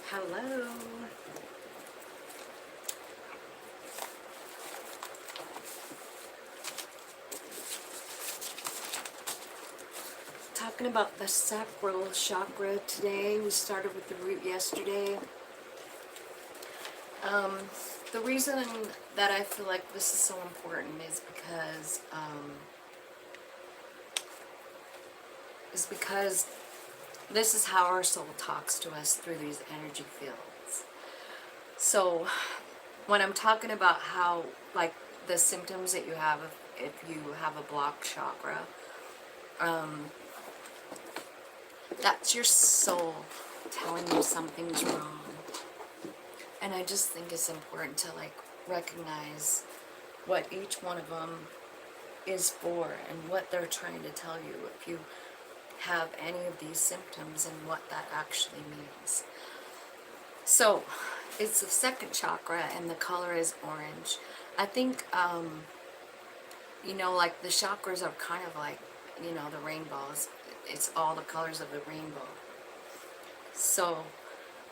Hello. Talking about the sacral chakra today. We started with the root yesterday. The reason that I feel like this is so important is because this is how our soul talks to us through these energy fields. So when I'm talking about how, like, the symptoms that you have if you have a blocked chakra, that's your soul telling you something's wrong. And I just think it's important to, like, recognize what each one of them is for and what they're trying to tell you if you have any of these symptoms and what that actually means. So it's the second chakra and the color is orange. I think, like the chakras are kind of like, the rainbows. It's all the colors of the rainbow. So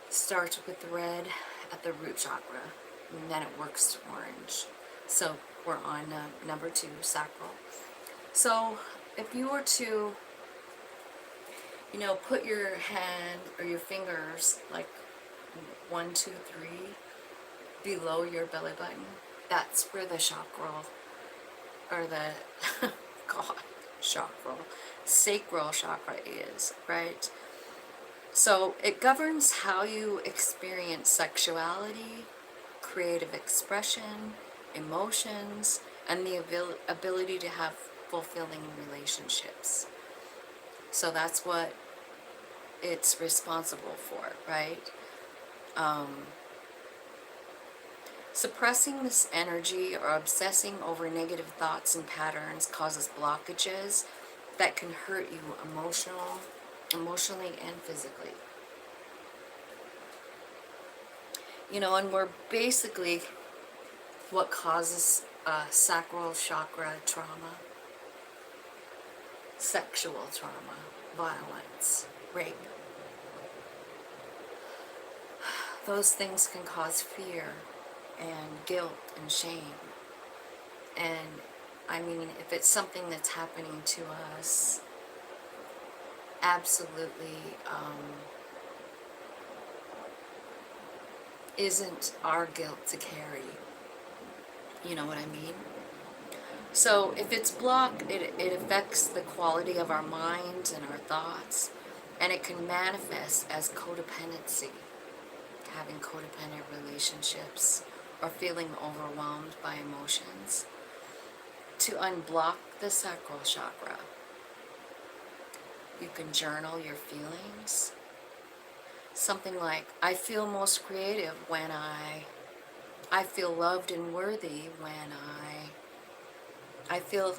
it starts with the red at the root chakra, and then it works to orange. So we're on number 2, sacral. So if you were to, put your hand or your fingers like 1, 2, 3 below your belly button, that's where the chakral, or the God, sacral chakra is, right? So it governs how you experience sexuality, creative expression, emotions, and the ability to have fulfilling relationships. So that's what it's responsible for, right? Suppressing this energy or obsessing over negative thoughts and patterns causes blockages that can hurt you emotionally and physically. And we're basically what causes sacral chakra trauma, sexual trauma, violence, rape. Those things can cause fear and guilt and shame. And I mean, if it's something that's happening to us, absolutely isn't our guilt to carry. You know what I mean? So if it's blocked, it affects the quality of our minds and our thoughts, and it can manifest as codependency, having codependent relationships, or feeling overwhelmed by emotions. To unblock the sacral chakra, you can journal your feelings. Something like, I feel most creative when I feel loved and worthy when I feel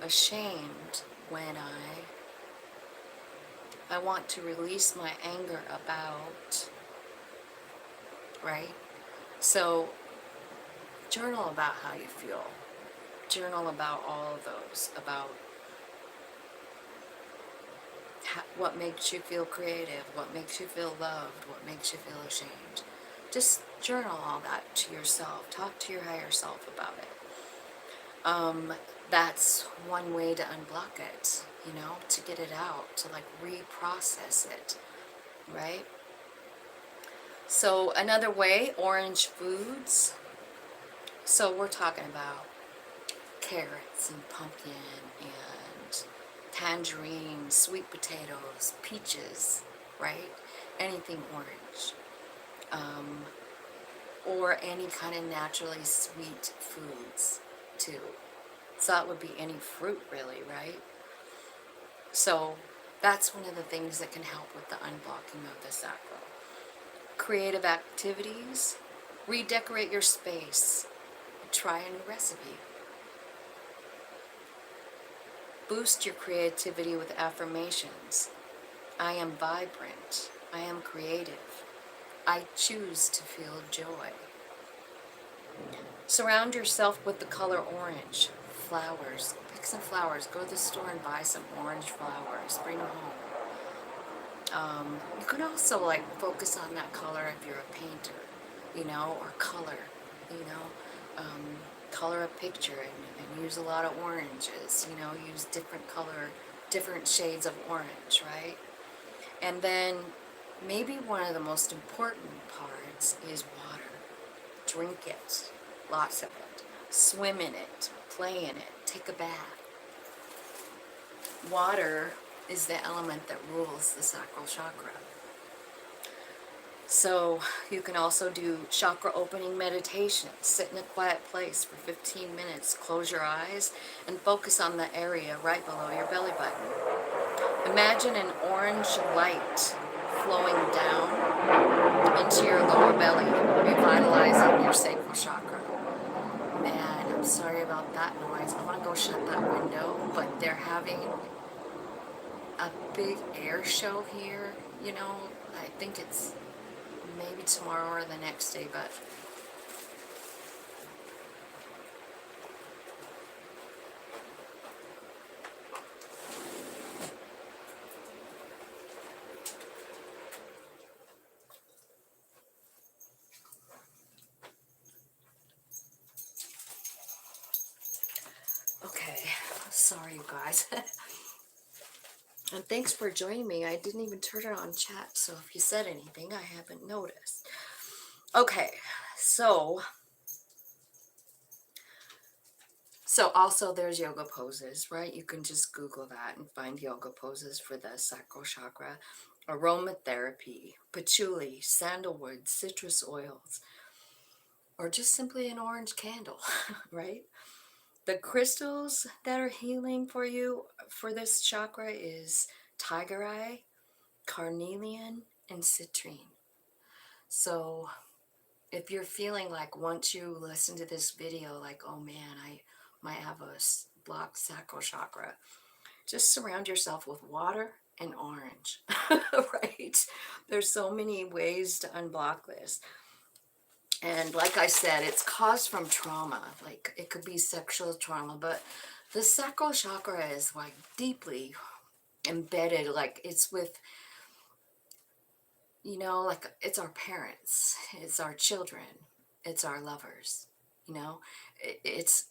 ashamed when I want to release my anger about, right? So journal about how you feel. Journal about all of those, about what makes you feel creative, what makes you feel loved, what makes you feel ashamed. Just journal all that to yourself. Talk to your higher self about it. That's one way to unblock it, to get it out, to like reprocess it, right? So another way, orange foods. So we're talking about carrots and pumpkin and tangerine, sweet potatoes, peaches, right? Anything orange. Or any kind of naturally sweet foods too. So that would be any fruit really, right? So that's one of the things that can help with the unblocking of the sacral. Creative activities, redecorate your space, try a new recipe. Boost your creativity with affirmations. I am vibrant. I am creative. I choose to feel joy. Surround yourself with the color orange. Flowers. Pick some flowers. Go to the store and buy some orange flowers. Bring them home. You can also like focus on that color if you're a painter, you know, or color, you know, color a picture and use a lot of oranges, you know, use different color, different shades of orange, right? And then maybe one of the most important parts is water. Drink it, lots of it. Swim in it, play in it, take a bath. Water is the element that rules the sacral chakra. So you can also do chakra opening meditation. Sit in a quiet place for 15 minutes, close your eyes, and focus on the area right below your belly button. Imagine an orange light flowing down into your lower belly, revitalizing your sacral chakra. Man, I'm sorry about that noise. I want to go shut that window, but they're having a big air show here. You know, I think it's maybe tomorrow or the next day, but okay. Sorry, you guys. And thanks for joining me. I didn't even turn it on chat, so if you said anything, I haven't noticed. Okay, so also there's yoga poses, right? You can just Google that and find yoga poses for the sacral chakra. Aromatherapy, patchouli, sandalwood, citrus oils, or just simply an orange candle, right? The crystals that are healing for you for this chakra is tiger eye, carnelian, and citrine. So if you're feeling like once you listen to this video, like, oh man, I might have a blocked sacral chakra, just surround yourself with water and orange, right? There's so many ways to unblock this. And like I said, it's caused from trauma. Like it could be sexual trauma, but the sacral chakra is like deeply embedded. Like it's with, you know, like it's our parents, it's our children, it's our lovers, you know, it's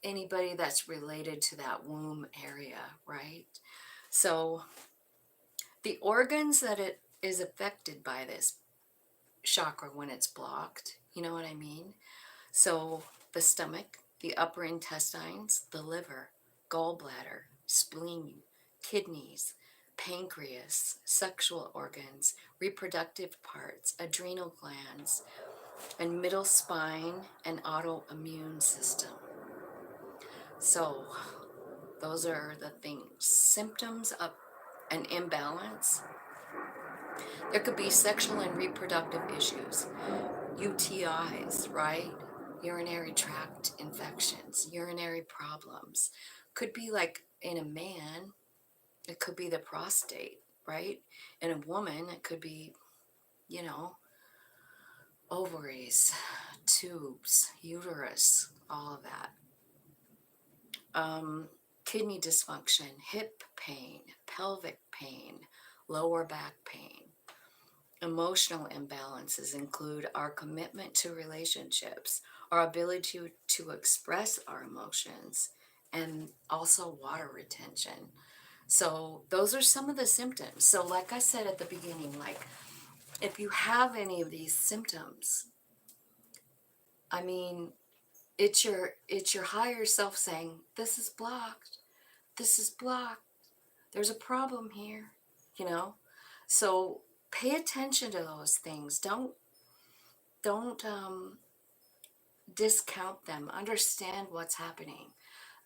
anybody that's related to that womb area, right? So the organs that it is affected by this chakra when it's blocked, you know what I mean? So the stomach, the upper intestines, the liver, gallbladder, spleen, kidneys, pancreas, sexual organs, reproductive parts, adrenal glands, and middle spine and autoimmune system. So those are the things. Symptoms of an imbalance. There could be sexual and reproductive issues, UTIs, right? Urinary tract infections, urinary problems. Could be like in a man, it could be the prostate, right? In a woman, it could be, you know, ovaries, tubes, uterus, all of that. Kidney dysfunction, hip pain, pelvic pain, lower back pain. Emotional imbalances include our commitment to relationships, our ability to express our emotions, and also water retention. So those are some of the symptoms. So like I said at the beginning, like if you have any of these symptoms, I mean, it's your higher self saying, this is blocked, this is blocked, there's a problem here, you know? So pay attention to those things. Don't discount them. Understand what's happening.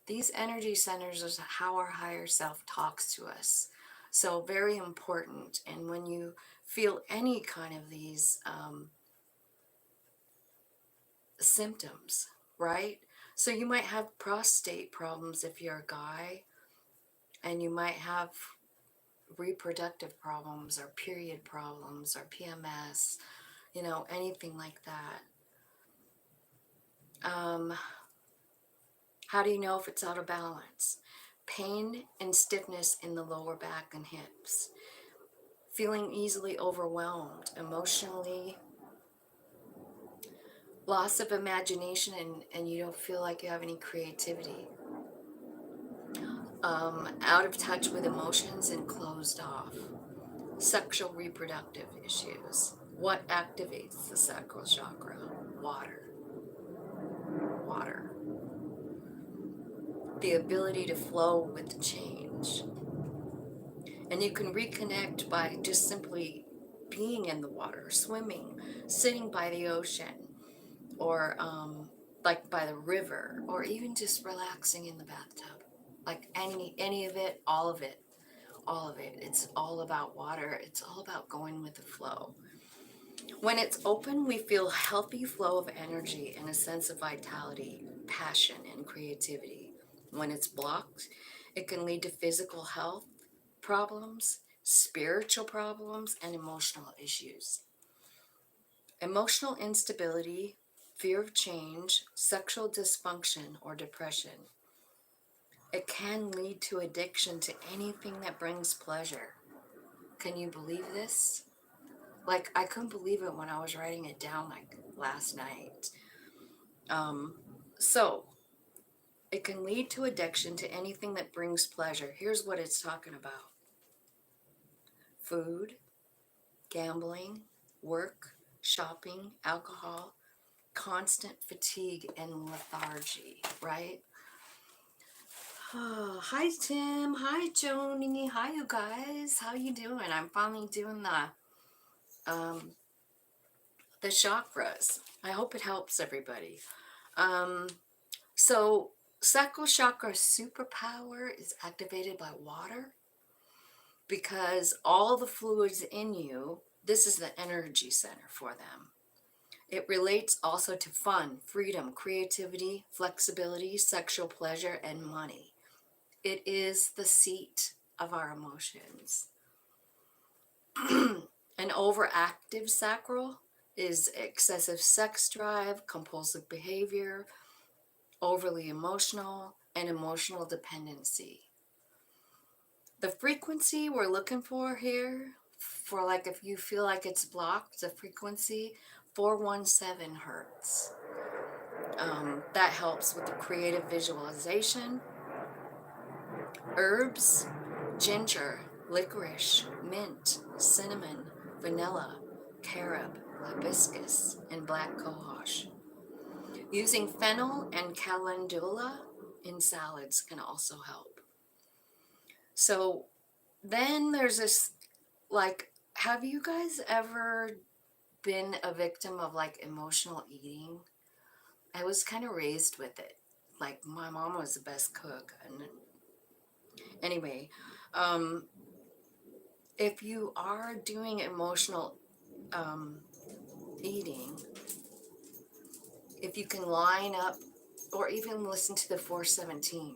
These energy centers is how our higher self talks to us. So very important. And when you feel any kind of these symptoms, right? So you might have prostate problems if you're a guy, and you might have reproductive problems or period problems or PMS, you know, anything like that. How do you know if it's out of balance? Pain and stiffness in the lower back and hips. feeling easily overwhelmed, emotionally, loss of imagination, and you don't feel like you have any creativity, out of touch with emotions and closed off, sexual reproductive issues. What activates the sacral chakra? Water. Water. The ability to flow with change. And you can reconnect by just simply being in the water, swimming, sitting by the ocean, or like by the river, or even just relaxing in the bathtub. Like any of it, all of it, all of it. It's all about water. It's all about going with the flow. When it's open, we feel healthy flow of energy and a sense of vitality, passion, and creativity. When it's blocked, it can lead to physical health problems, spiritual problems, and emotional issues. Emotional instability, fear of change, sexual dysfunction, or depression. It can lead to addiction to anything that brings pleasure. Can you believe this? Like, I couldn't believe it when I was writing it down, like, last night. So, it can lead to addiction to anything that brings pleasure. Here's what it's talking about: food, gambling, work, shopping, alcohol, constant fatigue, and lethargy, right? Oh, hi, Tim. Hi, Joni. Hi, you guys. How you doing? I'm finally doing the chakras. I hope it helps everybody. So sacral chakra superpower is activated by water because all the fluids in you, this is the energy center for them. It relates also to fun, freedom, creativity, flexibility, sexual pleasure, and money. It is the seat of our emotions. An overactive sacral is excessive sex drive, compulsive behavior, overly emotional, and emotional dependency. The frequency we're looking for here, for like if you feel like it's blocked, the frequency 417 hertz. That helps with the creative visualization. Herbs, ginger, licorice, mint, cinnamon, vanilla, carob, hibiscus, and black cohosh. Using fennel and calendula in salads can also help. So then there's this, like, have you guys ever been a victim of like emotional eating? I was kind of raised with it. Like, my mom was the best cook. And anyway, if you are doing emotional eating, if you can line up or even listen to the 417,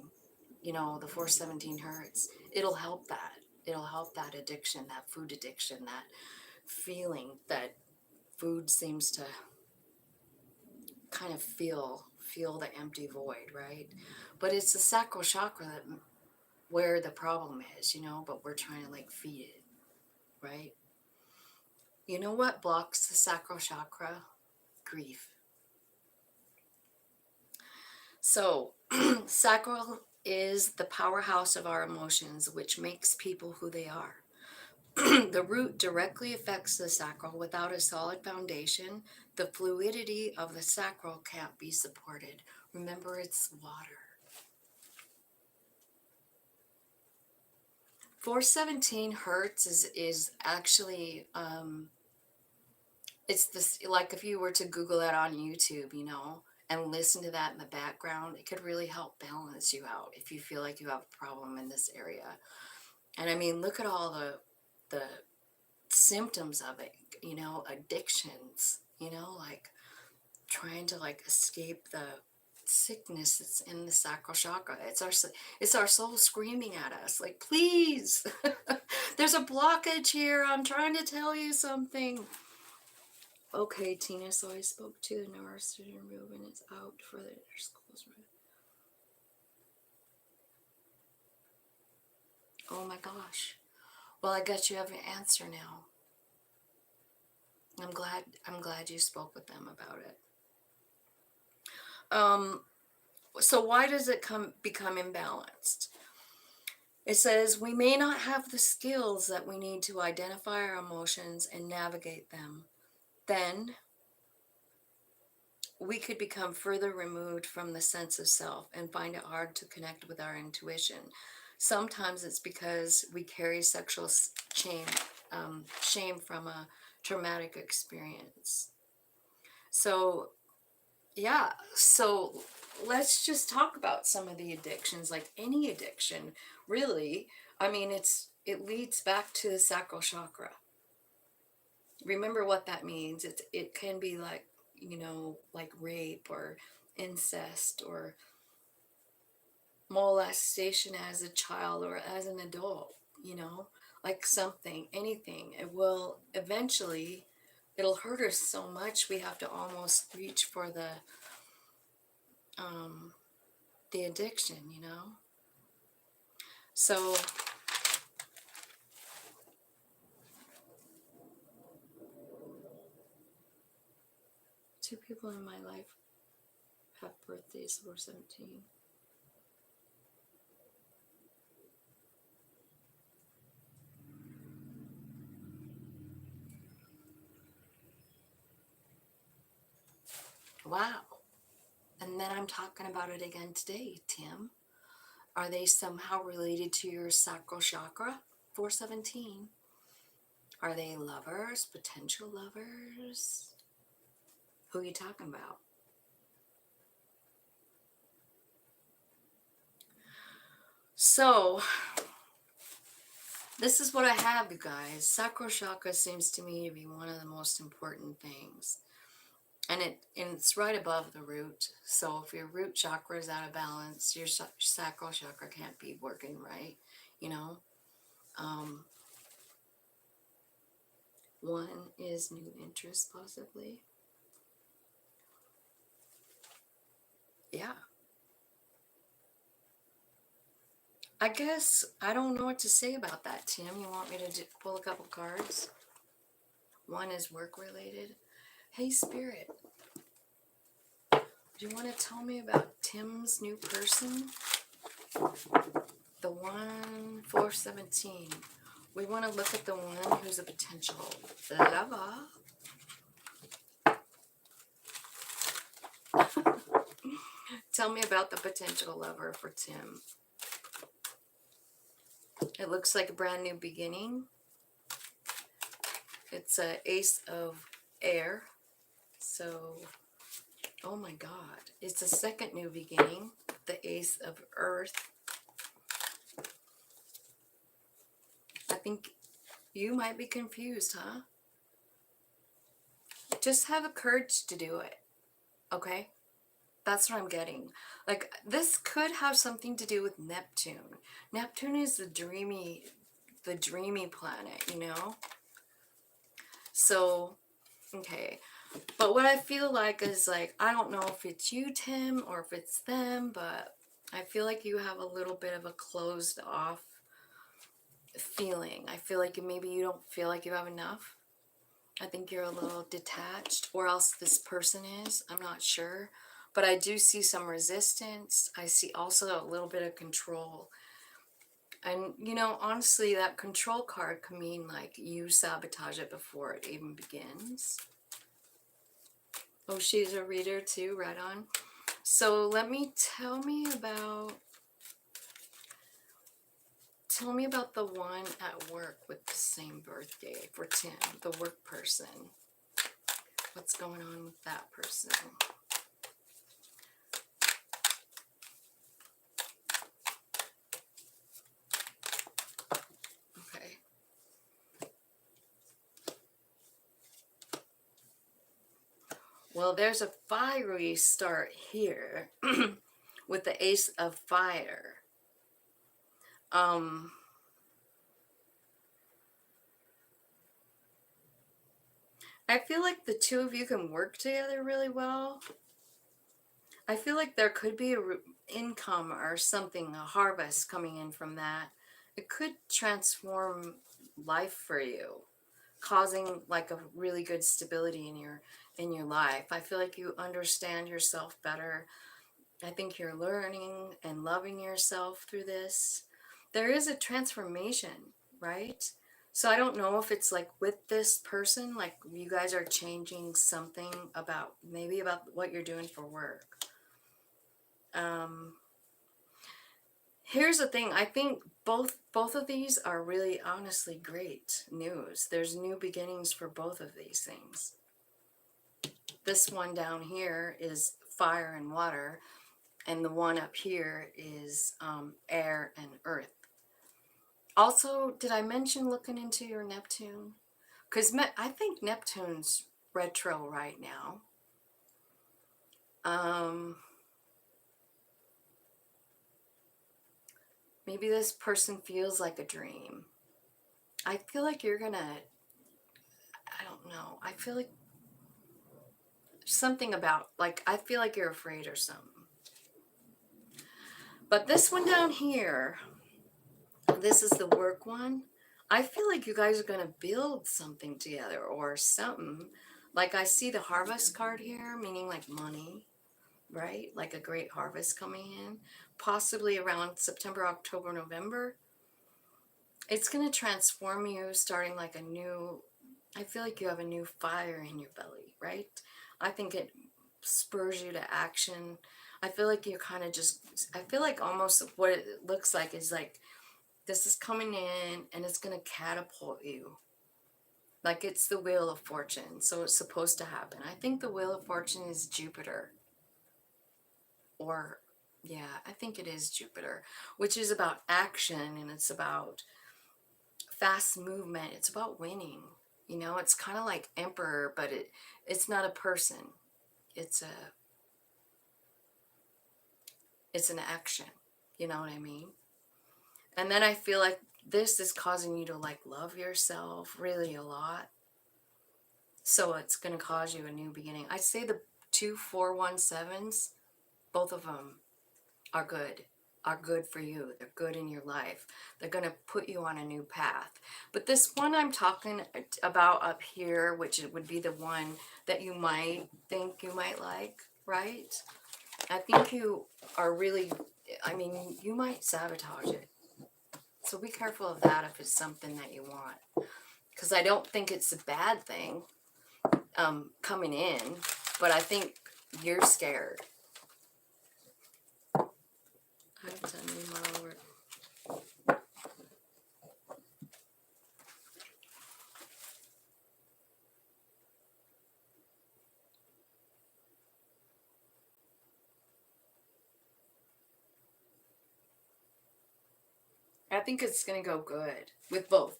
the 417 hertz, it'll help that. It'll help that addiction, that food addiction, that feeling that food seems to kind of feel the empty void, right? But it's the sacral chakra where the problem is, but we're trying to like feed it, right? You know what blocks the sacral chakra? Grief. So sacral is the powerhouse of our emotions, which makes people who they are. The root directly affects the sacral. Without a solid foundation, the fluidity of the sacral can't be supported. Remember, it's water. 417 hertz is actually, it's this, like if you were to Google that on YouTube, and listen to that in the background, it could really help balance you out if you feel like you have a problem in this area. And I mean, look at all the symptoms of it, addictions, like trying to like escape the sickness that's in the sacral chakra. It's our soul screaming at us like, please, there's a blockage here, I'm trying to tell you something. Okay, Tina, so I spoke to the neurosurgeon and it's out for their schools. Oh my gosh. Well, I guess you have an answer now. I'm glad you spoke with them about it. So why does it become imbalanced? It says we may not have the skills that we need to identify our emotions and navigate them. Then we could become further removed from the sense of self and find it hard to connect with our intuition. Sometimes it's because we carry sexual shame from a traumatic experience. So, yeah, so let's just talk about some of the addictions, like any addiction, really. I mean, it leads back to the sacral chakra. Remember what that means. It can be like, like rape or incest or molestation as a child or as an adult, like something, anything. It will eventually, it'll hurt us so much we have to almost reach for the addiction. So two people in my life have birthdays who are 17. Wow. And then I'm talking about it again today, Tim. Are they somehow related to your sacral chakra? 417. Are they lovers, potential lovers? Who are you talking about? So, this is what I have, you guys. Sacral chakra seems to me to be one of the most important things. And it's right above the root. So if your root chakra is out of balance, your sacral chakra can't be working right, you know. One is new interest, possibly. Yeah. I guess I don't know what to say about that, Tim. You want me to pull a couple cards? One is work related. Hey, Spirit, do you want to tell me about Tim's new person? The one 417. We want to look at the one who's a potential lover. Tell me about the potential lover for Tim. It looks like a brand new beginning. It's a ace of air. So, oh my God. It's a second new beginning. The ace of earth. I think you might be confused, huh? Just have the courage to do it. Okay? That's what I'm getting. Like, this could have something to do with Neptune. Neptune is the dreamy planet. So, okay. But what I feel like is, like, I don't know if it's you, Tim, or if it's them, but I feel like you have a little bit of a closed off feeling. I feel like maybe you don't feel like you have enough. I think you're a little detached, or else this person is. I'm not sure. But I do see some resistance. I see also a little bit of control. And, honestly, that control card can mean, like, you sabotage it before it even begins. Oh, she's a reader too, right on. So tell me about the one at work with the same birthday for Tim, the work person. What's going on with that person? Okay. Well, there's a fiery start here with the ace of fire. I feel like the two of you can work together really well. I feel like there could be income or something, a harvest coming in from that. it could transform life for you, causing like a really good stability in your life. I feel like you understand yourself better. I think you're learning and loving yourself through this. There is a transformation, right? So I don't know if it's like with this person, like you guys are changing something about maybe about what you're doing for work. Um, Here's the thing. I think both of these are really honestly great news. There's new beginnings for both of these things. This one down here is fire and water, and the one up here is air and earth. Also, did I mention looking into your Neptune? Because I think Neptune's retro right now. Maybe this person feels like a dream. I feel like you're gonna, I don't know. I feel like something about, like, I feel like you're afraid or something. But this one down here, this is the work one. I feel like you guys are going to build something together or something. Like I see the harvest card here, meaning like money, right? Like a great harvest coming in, possibly around September, October, November. It's going to transform you, starting like a new, I feel like you have a new fire in your belly, right? I think it spurs you to action. I feel like you're kind of just, I feel like almost what it looks like is like this is coming in and it's going to catapult you. Like it's the Wheel of Fortune, so it's supposed to happen. I think the Wheel of Fortune is Jupiter. Or, yeah, I think it is Jupiter, which is about action and it's about fast movement. It's about winning. You know, it's kind of like Emperor, but it's not a person. It's an action. You know what I mean? And then I feel like this is causing you to like love yourself really a lot. So it's going to cause you a new beginning. I say the 2 4 1 7s, both of them are good for you. They're good in your life. They're going to put you on a new path. But this one I'm talking about up here, which would be the one that you might think you might like, right? I think you are really, I mean, you might sabotage it. So be careful of that if it's something that you want. Because I don't think it's a bad thing coming in, but I think you're scared. I've done my work. I think it's going to go good with both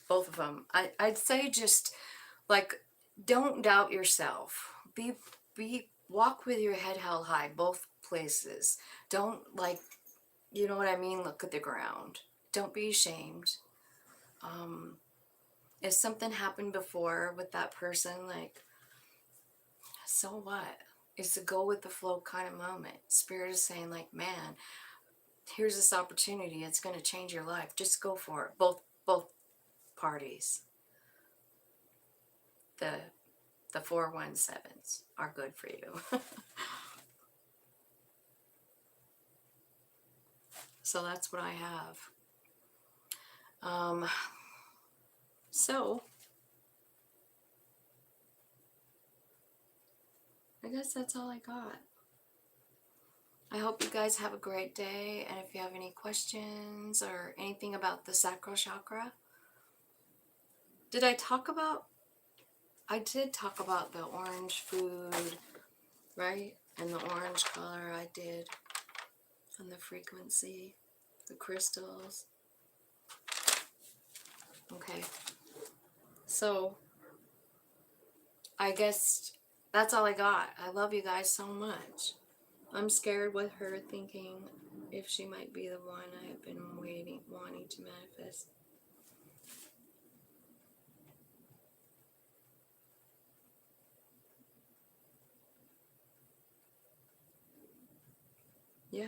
of them. I'd say just like, don't doubt yourself. Walk with your head held high, both places. Don't like, you know what I mean? Look at the ground. Don't be ashamed. If something happened before with that person, like, so what? It's a go with the flow kind of moment. Spirit is saying like, man, here's this opportunity. It's going to change your life. Just go for it. Both parties. The 4 1 7s are good for you. So that's what I have. So I guess that's all I got. I hope you guys have a great day, and if you have any questions or anything about the sacral chakra, did I talk about? I did talk about the orange food, right? And the orange color I did, and the frequency, the crystals. Okay. So I guess that's all I got. I love you guys so much. I'm scared with her thinking if she might be the one I have been wanting to manifest. Yeah.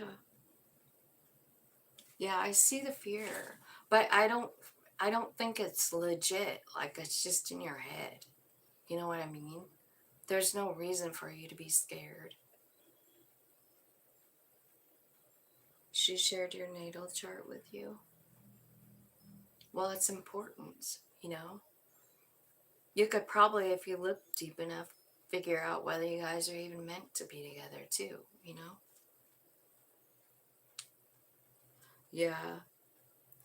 Yeah, I see the fear, but I don't think it's legit. Like it's just in your head. You know what I mean? There's no reason for you to be scared. She shared your natal chart with you. Well, it's important, you know? You could probably, if you look deep enough, figure out whether you guys are even meant to be together, too, you know? Yeah,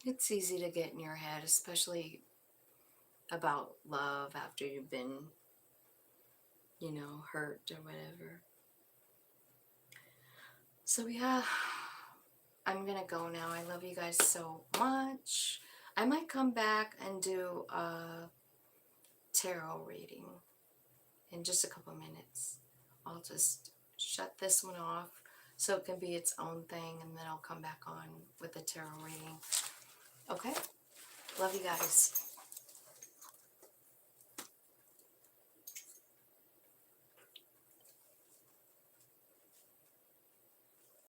it's easy to get in your head, especially about love after you've been, hurt or whatever. So, yeah, I'm gonna go now. I love you guys so much. I might come back and do a tarot reading in just a couple minutes. I'll just shut this one off so it can be its own thing, and then I'll come back on with the tarot reading. Okay? Love you guys.